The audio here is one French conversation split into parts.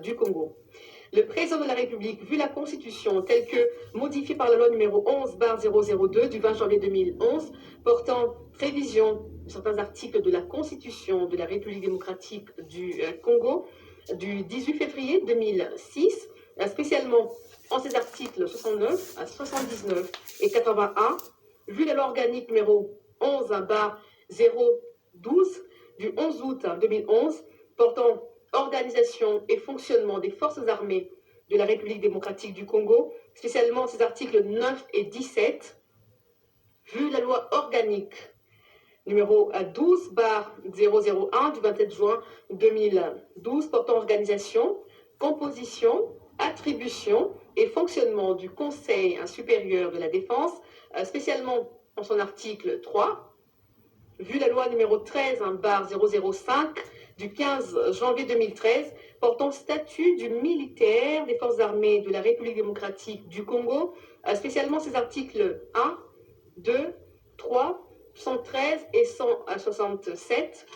du Congo. Le président de la République, vu la Constitution telle que modifiée par la loi numéro 11/002 du 20 janvier 2011, portant révision de certains articles de la Constitution de la République démocratique du Congo du 18 février 2006, spécialement en ses articles 69, 79 et 81, vu la loi organique numéro 11/012 du 11 août 2011, portant organisation et fonctionnement des forces armées de la République démocratique du Congo, spécialement ses articles 9 et 17, vu la loi organique numéro 12/001 du 27 juin 2012 portant organisation, composition, attribution et fonctionnement du Conseil supérieur de la défense, spécialement en son article 3, vu la loi numéro 13/005 du 15 janvier 2013 portant statut du militaire des forces armées de la République démocratique du Congo, spécialement ses articles 1, 2, 3, 113 et 167,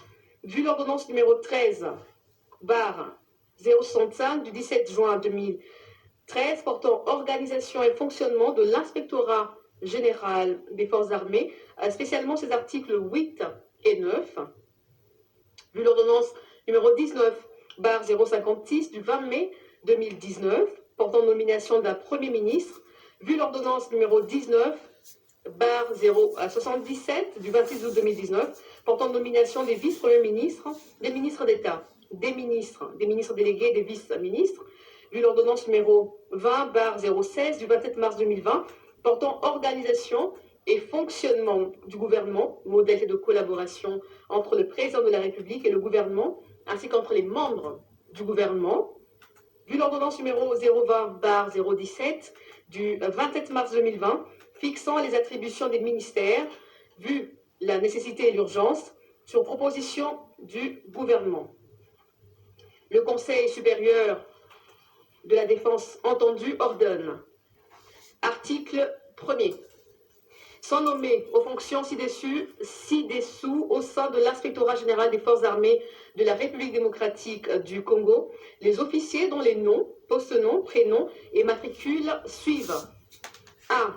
vu l'ordonnance numéro 13/065 du 17 juin 2013 portant organisation et fonctionnement de l'inspectorat général des forces armées, spécialement ses articles 8 et 9, vu l'ordonnance numéro 19/056 du 20 mai 2019 portant nomination d'un Premier ministre, vu l'ordonnance numéro 19/077 du 26 août 2019 portant nomination des vice-premiers ministres, des ministres d'État, des ministres délégués et des vice-ministres, vu l'ordonnance numéro 20/016 du 27 mars 2020 portant organisation et fonctionnement du gouvernement, modalité de collaboration entre le président de la République et le gouvernement, ainsi qu'entre les membres du gouvernement, vu l'ordonnance numéro 020/017 du 27 mars 2020, fixant les attributions des ministères, vu la nécessité et l'urgence, sur proposition du gouvernement. Le Conseil supérieur de la défense entendu ordonne. Article 1er. Sont nommés aux fonctions ci-dessous au sein de l'inspectorat général des forces armées de la République démocratique du Congo les officiers dont les noms, poste-noms, prénoms et matricules suivent. 1.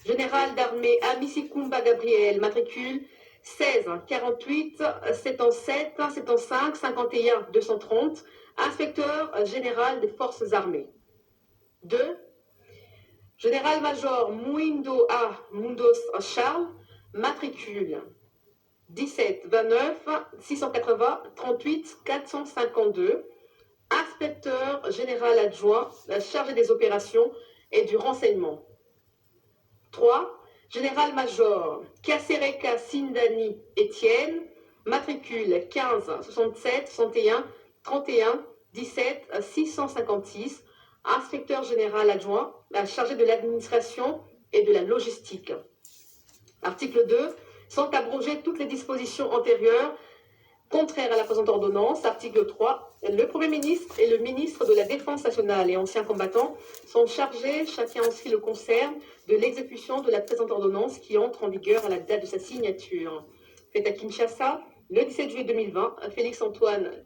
Général d'armée Amici Kumba Gabriel, matricule 16 48 77 75 51 230, inspecteur général des forces armées. 2. Général-major Mouindo A. Mundos Charles, matricule 17 29 680 38 452, inspecteur général adjoint chargé des opérations et du renseignement. 3. Général-major Kasereka Sindani Étienne, matricule 15 67 61 31 17 656, inspecteur général adjoint chargé de l'administration et de la logistique. Article 2. Sont abrogées toutes les dispositions antérieures contraires à la présente ordonnance. Article 3. Le Premier ministre et le ministre de la Défense nationale et anciens combattants sont chargés, chacun en ce qui le concerne, de l'exécution de la présente ordonnance qui entre en vigueur à la date de sa signature. Faite à Kinshasa, le 17 juillet 2020, Félix Antoine